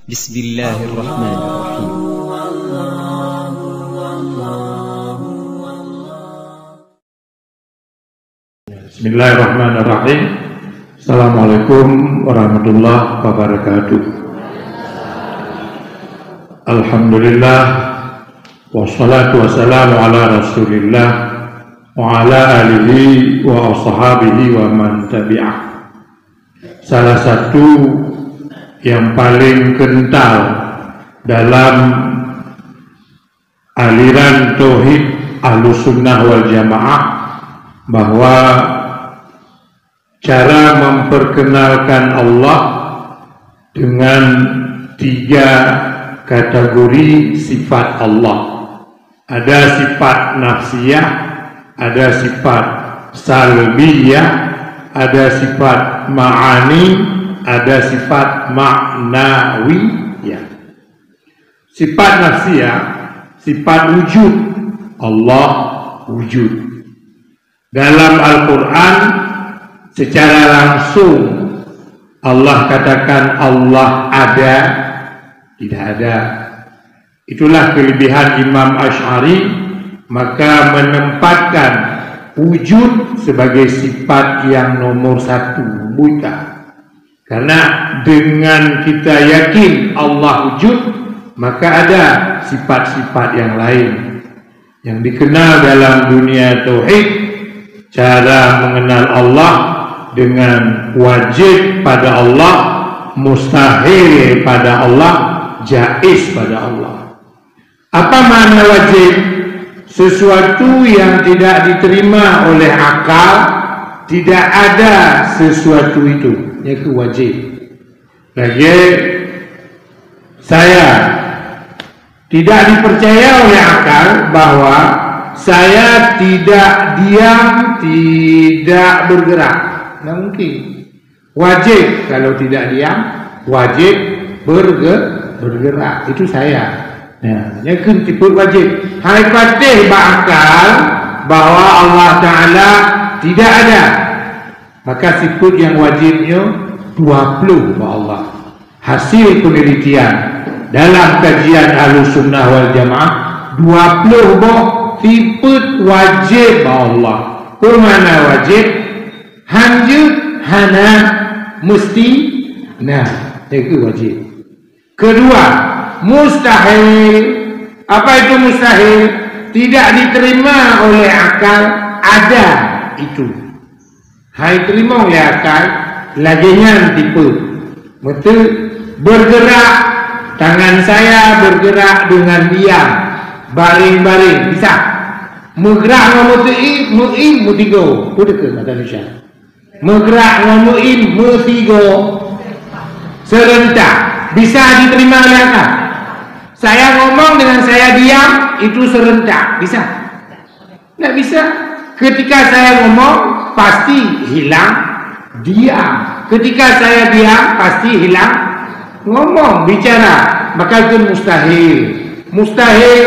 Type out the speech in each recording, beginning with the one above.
Bismillahirrahmanirrahim. Bismillahirrahmanirrahim. Assalamualaikum warahmatullahi wabarakatuh. Alhamdulillah, wassalatu wassalamu ala rasulillah wa ala alihi wa ashabihi wa man tabi'ah. Salah satu yang paling kental dalam aliran tauhid Ahlussunnah wal Jamaah bahwa cara memperkenalkan Allah dengan 3 kategori sifat Allah. Ada sifat nafsiyah, ada sifat salbiyah, ada sifat ma'ani, ada sifat ma'nawiyah. Sifat nafsiyah, sifat wujud. Allah wujud. Dalam Al-Quran secara langsung Allah katakan Allah ada, tidak ada. Itulah kelebihan Imam Asy'ari, maka menempatkan wujud sebagai sifat yang nomor 1, bukan. Karena dengan kita yakin Allah wujud, maka ada sifat-sifat yang lain yang dikenal dalam dunia tauhid. Cara mengenal Allah dengan wajib pada Allah, mustahil pada Allah, jaiz pada Allah. Apa makna wajib? Sesuatu yang tidak diterima oleh akal, tidak ada sesuatu itu, yaitu wajib. Lagi saya tidak dipercaya oleh akal bahwa saya tidak diam, tidak bergerak. Tidak mungkin. Wajib kalau tidak diam, wajib bergerak. Itu saya. Yang ketipu wajib. Hai patih bakal bahwa Allah Ta'ala tidak ada. Maka sifat yang wajibnya 20 bahwa Allah. Hasil penelitian dalam kajian Ahlussunnah wal Jamaah 20 bahwa sifat wajib Allah. Kemana wajib? Hana mesti. Nah, itu wajib. Kedua, mustahil. Apa itu mustahil? Tidak diterima oleh akal. Ada itu. Hai terima oleh akal. Laginya tipe. Betul. Bergerak. Tangan saya bergerak dengan diam. Baring-baring. Bisa. Menggerak mu'im mutigo. Udah ke kata Indonesia. Menggerak mu'im mutigo. Serentak. Bisa diterima oleh akal. Saya ngomong dengan saya diam, itu serentak. Bisa? Tidak bisa. Ketika saya ngomong, pasti hilang diam. Ketika saya diam, pasti hilang ngomong, bicara. Maka itu mustahil. Mustahil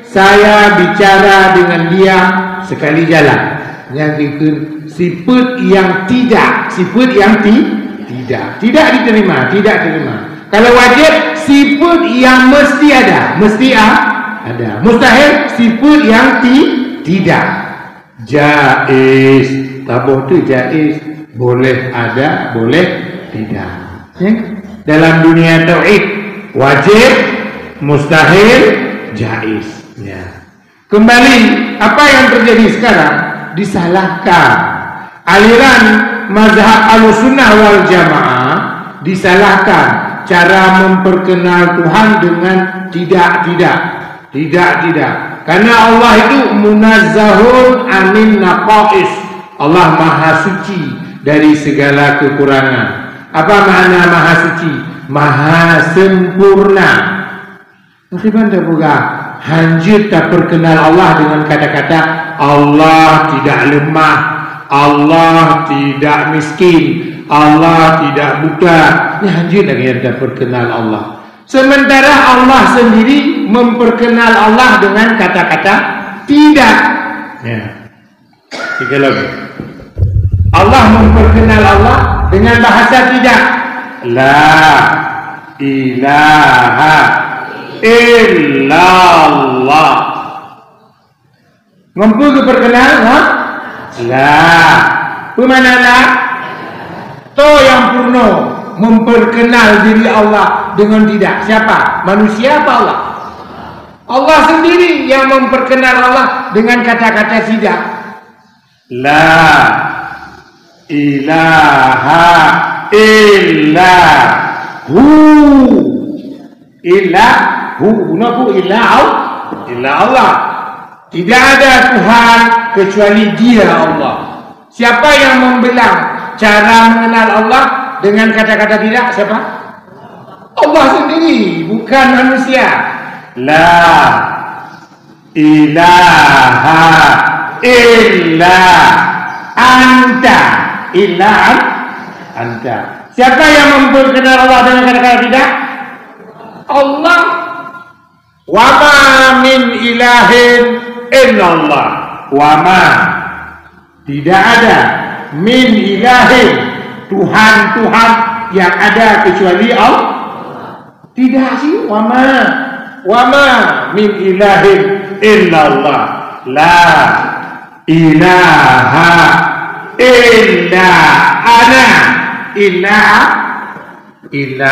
saya bicara dengan diam sekali jalan. Yang itu sifat yang tidak. Sifat yang tidak. Tidak diterima. Tidak diterima. Kalau wajib, sifat yang mesti ada. Mesti ada. Mustahil, sifat yang tidak. Jaiz. Tabuh itu jaiz. Boleh ada, boleh tidak. Ya? Dalam dunia tauhid, wajib, mustahil, jaiz. Ya. Kembali, apa yang terjadi sekarang? Disalahkan. Aliran mazhab Ahlussunnah wal Jamaah disalahkan. Cara memperkenal Tuhan dengan tidak. Karena Allah itu munazzahun anin naqais. Allah maha suci dari segala kekurangan. Apa makna maha suci? Maha sempurna. Bagaimana buka? Hanjir tak perkenal Allah dengan kata-kata Allah tidak lemah, Allah tidak miskin, Allah tidak buta. Ini hanjir lagi yang tak perkenal Allah. Sementara Allah sendiri memperkenal Allah dengan kata-kata tidak. Ya. Tiga lagi. Allah memperkenal Allah dengan bahasa tidak. La. ilaha illallah. Mampu ke perkenal? La. Bagaimana la? To yang purno memperkenal diri Allah dengan tidak. Siapa? Manusia apa Allah? Allah sendiri yang memperkenal Allah dengan kata-kata tidak. La ilaha illahu. Illahu. Kenapa illahu? Illa Allah. Tidak ada Tuhan kecuali Dia Allah. Siapa yang membelang cara mengenal Allah dengan kata-kata tidak? Siapa? Allah sendiri, bukan manusia. La ilaha illa anta. Illa anta. Siapa yang memperkenal Allah dengan kata-kata tidak? Allah. Wa ma min ilahin illallah. Wa ma, tidak ada min ilahin, Tuhan-Tuhan yang ada kecuali Allah. Tidak sih. Wa ma min ilahin illallah. La ilaha illa ana. Illa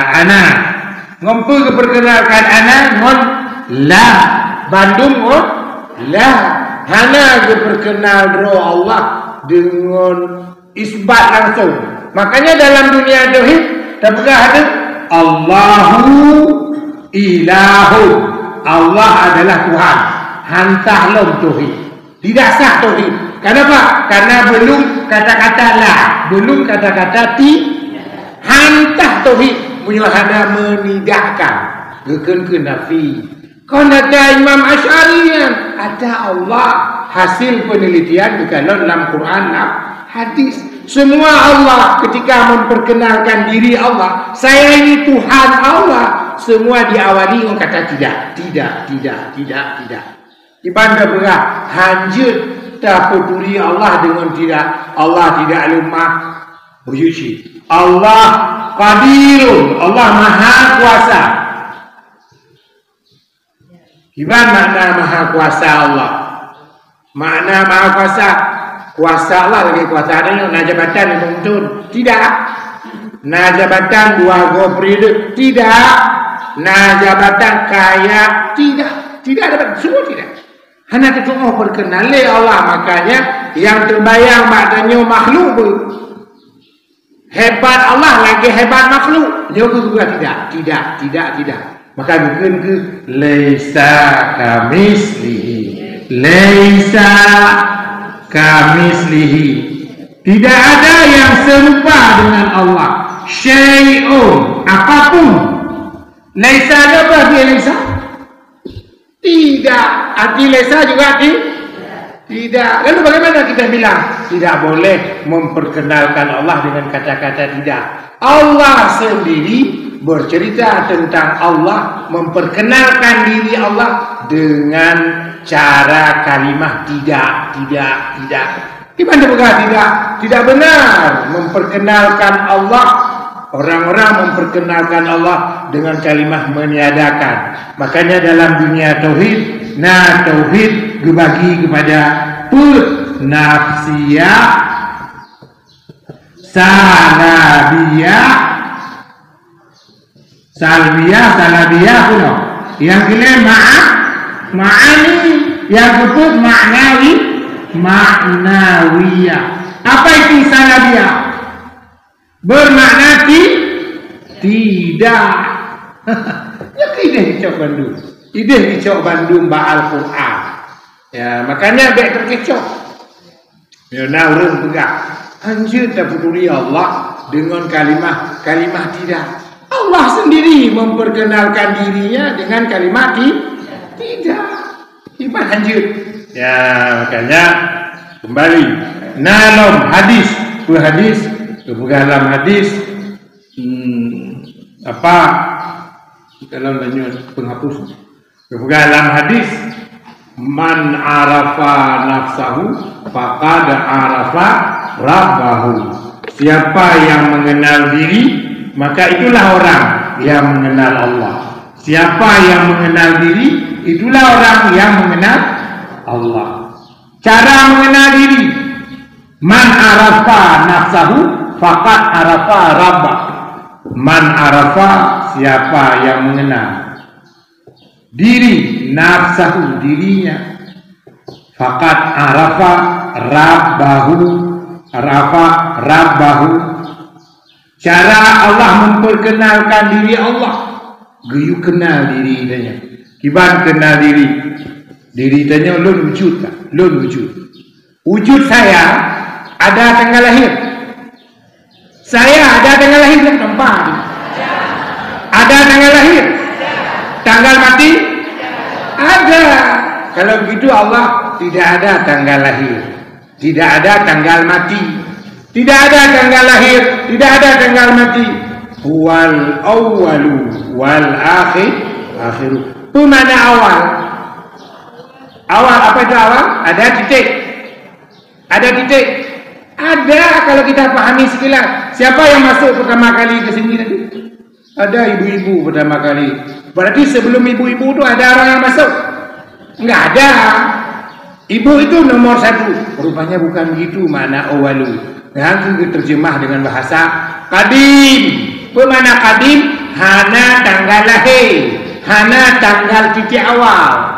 ana. Ngompu keperkenalkan ana ngon la. Bandung ngon la. Hana keperkenal roh Allah dengan isbat langsung. Makanya dalam dunia tauhid terpegah ada Allahu ilahu. Allah adalah Tuhan. Hantah lom tauhid. Tidak sah tauhid. Kenapa? Karena belum kata-kata la, belum kata-kata ti. Hantah tauhid munyahada menidakkan. Geken nafi. Kon ada Imam Asy'ari ada Allah, hasil penelitian dalam Quran dan hadis. Semua Allah ketika memperkenalkan diri Allah, saya ini Tuhan Allah, semua diawali dengan kata tidak. Ibadah berat, hanjut tak peduli Allah dengan tidak. Allah tidak lemah, berjuci. Allah qadirun, Allah maha kuasa. Gimana makna maha kuasa Allah? Makna maha kuasa, kuasa Allah lagi kuasa adanya. Najabatan yang betul tidak. Najabatan dua periode tidak. Najabatan kaya tidak. Tidak ada, semua tidak. Hanya kita mau perkenali Allah. Makanya yang terbayang maknanya makhluk pun. Hebat Allah lagi hebat makhluk. Juga tidak. Maka bukan ke laisa kamislihi. Tidak ada yang serupa dengan Allah. Syai'un, apapun. Laisa apa dia laisa? Tidak. Arti laisa juga tidak. Lalu bagaimana kita bilang tidak boleh memperkenalkan Allah dengan kata-kata tidak? Allah sendiri bercerita tentang Allah, memperkenalkan diri Allah dengan cara kalimah tidak. Gimana bukan tidak? Tidak benar memperkenalkan Allah. Orang-orang memperkenalkan Allah dengan kalimah meniadakan. Makanya dalam dunia tauhid, tauhid dibagi kepada nafsiyah, salbiyah kuno. Yang kelima ma'ani, yang keempat ma'nawiyah. Apa itu salbiyah? Bermakna tidak. Ya ide dicok Bandung. Ide dicok Bandung ba'al Quran. Ya, makanya baik terkecoh. Ya orang pegang. Anjir tak peduli Allah dengan kalimah tidak. Allah sendiri memperkenalkan dirinya dengan kalimat tidak. Iman anjir. Ya, makanya kembali. Dalam hadis, dalam hadis dalam penghapus. Dalam hadis, man arafa nafsahu faqad arafa rabbahu. Siapa yang mengenal diri, maka itulah orang yang mengenal Allah. Siapa yang mengenal diri, itulah orang yang mengenal Allah. Cara mengenal diri, man arafa nafsahu faqad arafa rabbah. Man arafa, siapa yang mengenal diri, nafsahu, dirinya, faqad arafa rabbahu, arafa rabbahu. Cara Allah memperkenalkan diri Allah, geyu kenal diri tanya. Kiban kenal diri tanya lun wujud tak? Lun wujud. Wujud saya ada tanggal lahir. Saya ada tanggal lahir yang tempat. Ada tanggal lahir. Tanggal mati? Ada. Kalau begitu Allah tidak ada tanggal lahir, tidak ada tanggal mati, tidak ada tanggal lahir, tidak ada tanggal mati. Wal awwalu wal akhiru. Mana awal? Awal apa itu awal? Ada titik. Ada titik. Ada kalau kita pahami sekilas. Siapa yang masuk pertama kali ke sini tadi? Ada ibu-ibu pertama kali. Berarti sebelum ibu-ibu itu ada orang yang masuk? Enggak ada. Ibu itu nomor 1. Rupanya bukan begitu makna awalu. Yang diterjemah dengan bahasa kadim. Bermakna kadim, hana tanggal lahir, hana tanggal titik awal.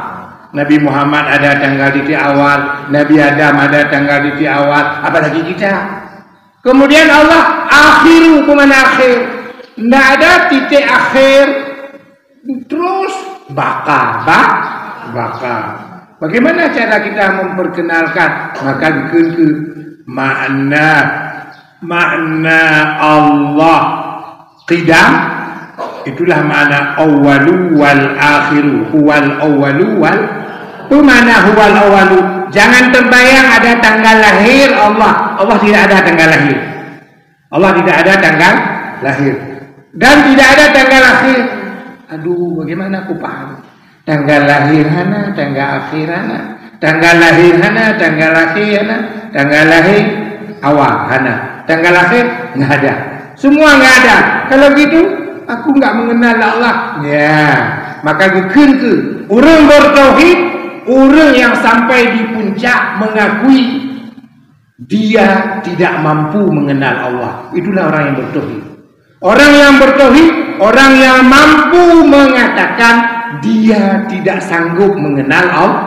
Nabi Muhammad ada tanggal titik awal, Nabi Adam ada tanggal titik awal, apalagi kita. Kemudian Allah akhiru, bermakna akhir. Tidak ada titik akhir. Terus baka. Bagaimana cara kita memperkenalkan? Maka ke makna Allah qidam, itulah makna awwalu wal akhiru. Huwal awwalu wal, itu makna huwal awwalu. Jangan terbayang ada tanggal lahir Allah. Allah tidak ada tanggal lahir. Allah tidak ada tanggal lahir. Dan tidak ada tanggal akhir. Aduh, bagaimana aku paham? Tanggal lahir hana, tanggal akhir hana. Tanggal lahir hana, tanggal akhir hana. Tanggal lahir awal hana. Tanggal akhir enggak ada. Semua enggak ada. Kalau gitu, aku enggak mengenal Allah. Ya, maka gekeun ke orang bertauhid, orang yang sampai di puncak mengakui dia tidak mampu mengenal Allah. Itulah orang yang bertauhid. Orang yang bertauhid, orang yang mampu mengatakan dia tidak sanggup mengenal Allah.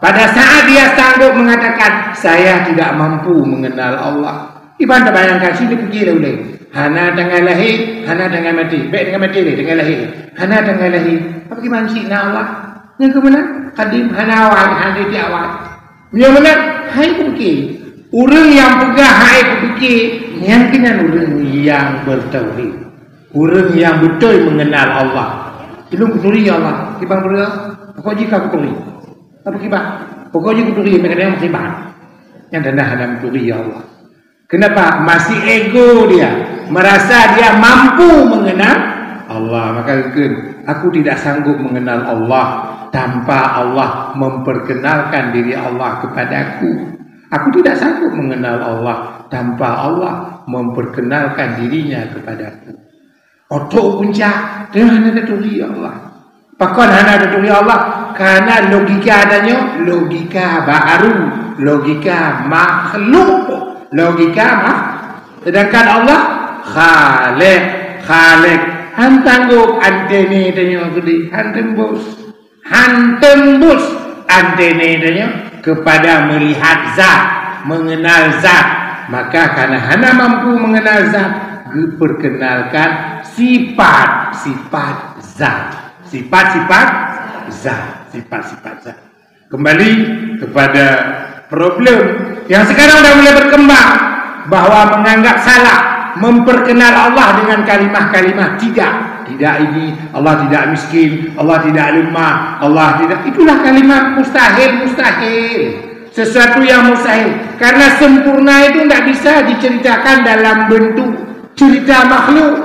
Pada saat dia sanggup mengatakan saya tidak mampu mengenal Allah. Iban terbayangkan sini pergi boleh. Hana tanggal lahir, hana tanggal mati. Baik tanggal mati ni, tanggal lahir. Hana tanggal lahir. Apa gimana sih nak Allah? Yang kemana? Kadim hana awal, hana di awal. Yang mana? Hai pergi. Orang yang pegang hai pergi, yang kena orang yang bertauhid. Orang yang betul mengenal Allah. Belum kuturi Allah. Kibang kuturi. Pokok jika kuturi. Apa kibang? Pokoknya kuturi. Mereka yang kibang. Yang dana dalam kuturi Allah. Kenapa? Masih ego dia. Merasa dia mampu mengenal Allah. Maka aku tidak sanggup mengenal Allah tanpa Allah memperkenalkan diri Allah kepadaku. Aku tidak sanggup mengenal Allah tanpa Allah memperkenalkan dirinya kepadaku. Otok puncak dengan daturi Allah. Pakon hana daturi Allah karena logika adanya logika baru, logika makhluk, logika sedangkan Allah khaliq. Han tanggup antene tanya gede, han tembus antene tanya kepada melihat zat, mengenal zat. Maka karena hana mampu mengenal zat, diperkenalkan sifat-sifat zat. Sifat-sifat zat. Kembali kepada problem yang sekarang sudah mulai berkembang, bahwa menganggap salah memperkenal Allah dengan kalimah-kalimah tidak ini, Allah tidak miskin, Allah tidak lemah, Allah tidak, itulah kalimat mustahil. Sesuatu yang mustahil. Karena sempurna itu tidak bisa diceritakan dalam bentuk cerita makhluk.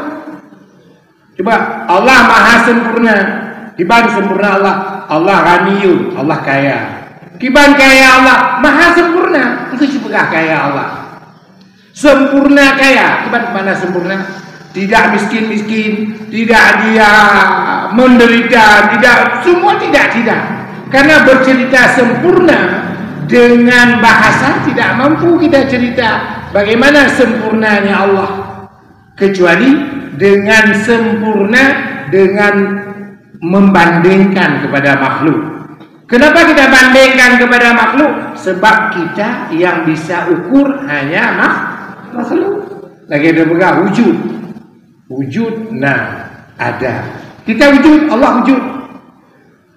Coba, Allah maha sempurna. Kiban sempurna Allah ghaniyun, Allah kaya. Kiban kaya Allah, maha sempurna. Itu juga kaya Allah. Sempurna kaya. Kiban mana sempurna? tidak miskin-miskin, tidak dia menderita, tidak, semua tidak. Karena bercerita sempurna dengan bahasa tidak mampu kita cerita bagaimana sempurnanya Allah, kecuali dengan sempurna dengan membandingkan kepada makhluk. Kenapa kita bandingkan kepada makhluk? Sebab kita yang bisa ukur hanya makhluk. Lagi ada pegang wujud, nah ada. Kita wujud, Allah wujud.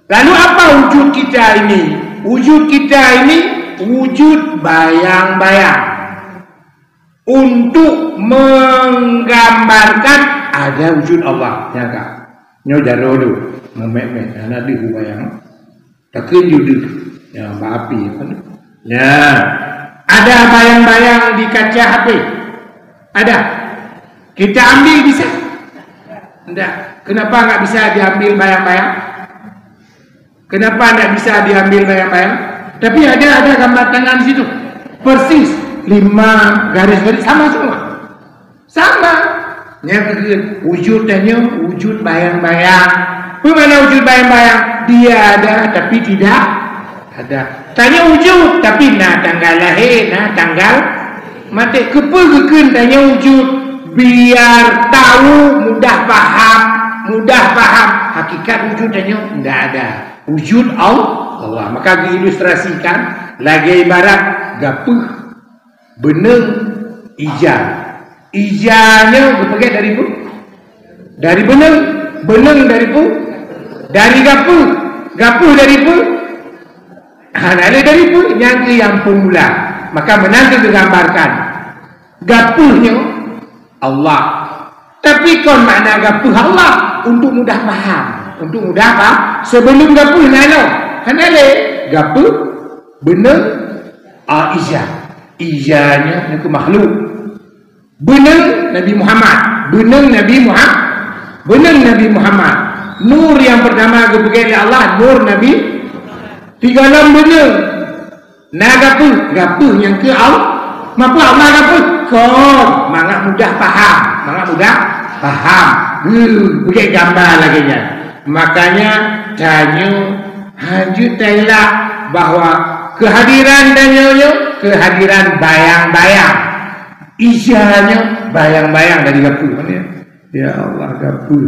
Lalu apa wujud kita ini? Wujud kita ini wujud bayang-bayang untuk menggambarkan ada wujud Allah. Ya kak, nyojaro tu, memek-mek, anak dia bayang. Takkan judul, ya api. Ya, ada bayang-bayang di kaca HP. Ada. Kita ambil bisa? Tidak. Kenapa enggak bisa diambil bayang-bayang? Kenapa enggak bisa diambil bayang-bayang? Tapi ada gambar tangan di situ. Persis 5 garis-garis sama semua. Sama. Yang wujudnya wujud bayang-bayang. Bagaimana wujud bayang-bayang? Dia ada tapi tidak ada. Tanya wujud tapi nak tanggal lahir, nak tanggal mati. Kepegeken tanya wujud biar tahu, mudah faham. Hakikat wujud tanya tidak ada. Wujud Allah. Maka diilustrasikan lagi ibarat gapuh beneng ijah. Ijahnya berbagai dari pun dari beneng dari pun dari gapuh dari pun ada dari pun yang pemula. Maka menantu digambarkan gapuhnya Allah. Tapi kon makna gapuh Allah untuk mudah paham. Sebelum gapuh nano hanale gapuh beneng ijahnya itu makhluk. Beneng Nabi Muhammad. Nur yang pertama kebagian Allah, nur Nabi. 36 beneng. Nah gapuh yang ke Allah. Maka Allah gapuh kon mangak mudah paham. Boleh gambar lagi nya. Makanya tanya hajut tela bahwa kehadiran danyonya kehadiran bayang-bayang. Isiannya bayang-bayang dari gapuh. Ya Allah gapuh.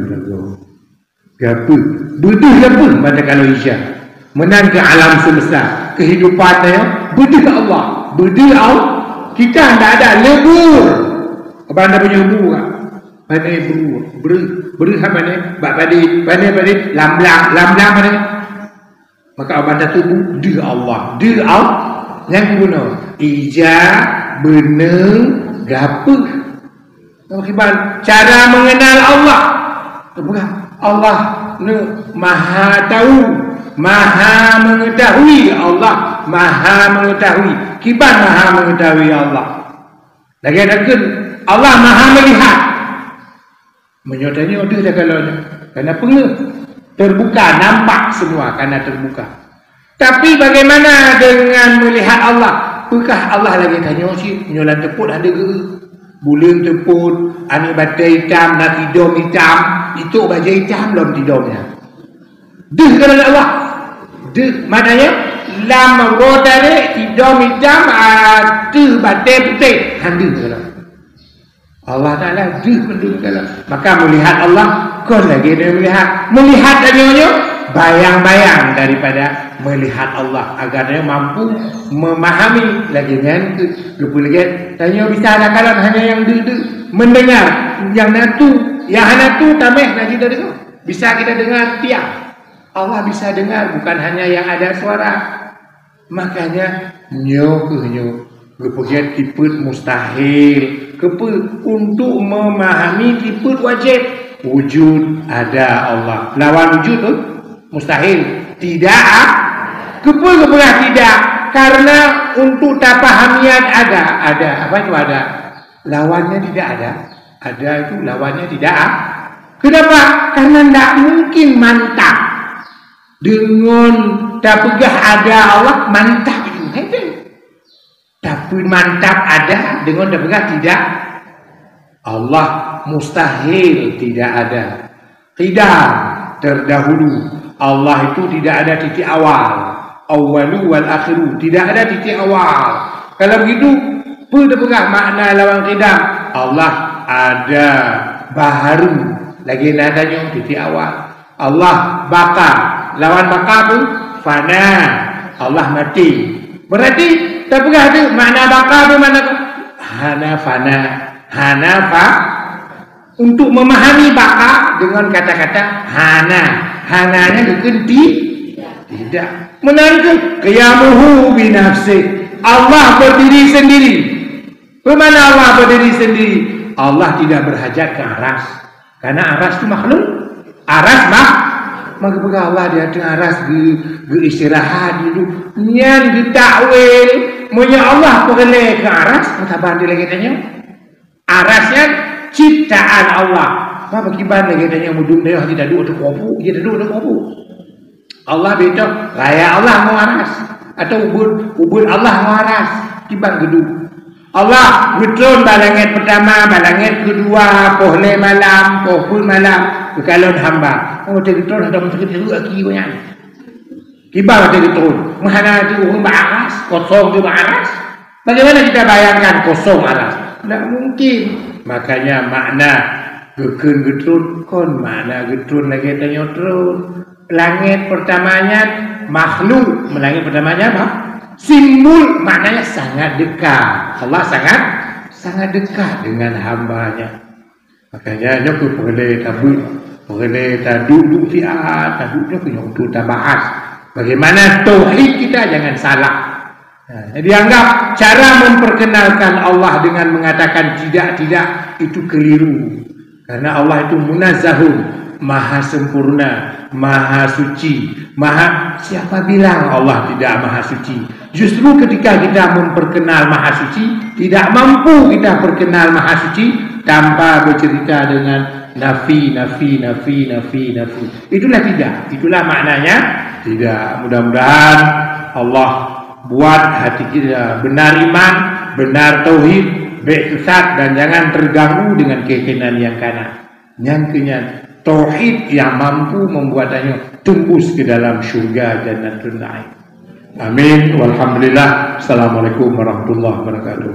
Betul gapuh pada kalau isya. Menang ke alam semesta. Kehidupannya betul Allah. Betul Allah. Kita tidak ada lebur. Abang anda punya lebur tak? Pandai beru apa ni? Pandai lamblang pandai. Maka abang anda tubuh di Allah. Yang guna ija beneng gapuh. Cara mengenal Allah. Allah ni maha tahu, maha mengetahui. Allah maha mengetahui. Kiban maha mengetahui Allah. Lagi ada Allah maha melihat. Menyodanya dia kalau karena terbuka, nampak semua karena terbuka. Tapi bagaimana dengan melihat Allah? Apakah Allah lagi tanya si nyolan teput ada ke? Bulan teput, ani batai hitam, nak tidur hitam, itu baju hitam belum tidurnya. Deh kerana Allah. Deh maknanya lam rodare tidur hitam ada batai putih. Handi kerana Allah Ta'ala deh mendengar. Maka melihat Allah, kau lagi dia melihat danyonya bayang-bayang daripada melihat Allah agar dia mampu memahami lagi kan kepulian tanya bisa ada kalan hanya yang mendengar yang natu tameh nanti dari itu bisa kita dengar tiang Allah bisa dengar bukan hanya yang ada suara. Makanya nyo kepulian tiput mustahil untuk memahami tiput wajib wujud ada Allah lawan wujud tu mustahil tidak kepulah tidak karena untuk tapahamian ada apa itu ada lawannya tidak ada itu lawannya tidak kenapa karena tidak mungkin mantap dengan tak pegah ada Allah mantap itu tapi mantap ada dengan tak pegah tidak Allah mustahil tidak ada. Qidam terdahulu. Allah itu tidak ada titik awal. Awalu wal akhiru. Tidak ada titik awal. Kalau begitu, apa makna lawan qidam? Allah ada baharu. Lagi nadanya titik awal. Allah baka. Lawan baka pun fana. Allah mati. Berarti tak pernah ada makna baka pun mana? Hana fana. Hanafa untuk memahami baka dengan kata-kata hana. Hananya kekenti tidak. Menarik qiyamuhu binafsi. Allah berdiri sendiri. Bagaimana Allah berdiri sendiri? Allah tidak berhajat ke aras. Karena aras itu makhluk. Aras maka Allah dia ada aras ke istirahat itu. Nian ke takwil. Punya Allah boleh ke aras. Mutaban dia lagi tanya. Arasnya ciptaan Allah. Apa kiban lagi tanya mudun dia tidak duduk ke kubu. Dia duduk ke kubu. Allah beda. Raya Allah mau aras. Atau ubud Allah mau aras. Kiban gedung. Allah betul balangit pertama, balangit kedua, pohle malam, pohul malam, kekalon hamba. Oh, dia betul ada menteri itu lagi banyak. Kibar dia betul. Mana itu orang beraras, kosong dia beraras. Bagaimana kita bayangkan kosong aras? Tidak mungkin. Makanya makna geken getrun kon makna getrun lagi tanya trun. Langit pertamanya makhluk, langit pertamanya apa? Simbol maknanya sangat dekat. Allah sangat dekat dengan hambanya. Makanya dia boleh tabut, boleh duduk fi'at, duduknya punya untuk tabahas. Bagaimana tauhid kita jangan salah. Dianggap cara memperkenalkan Allah dengan mengatakan tidak itu keliru. Karena Allah itu munazzahun, maha sempurna, maha suci, siapa bilang Allah tidak maha suci? Justru ketika kita memperkenal maha suci, tidak mampu kita perkenal maha suci tanpa bercerita dengan nafi. Itulah tidak. Itulah maknanya tidak. Mudah-mudahan Allah buat hati kita benar iman, benar tauhid, bersesat dan jangan terganggu dengan keyakinan yang kanan. Yang kenyang tauhid yang mampu membuatnya tembus ke dalam syurga Jannatul Na'im. Amin. Walhamdulillah. Assalamualaikum warahmatullahi wabarakatuh.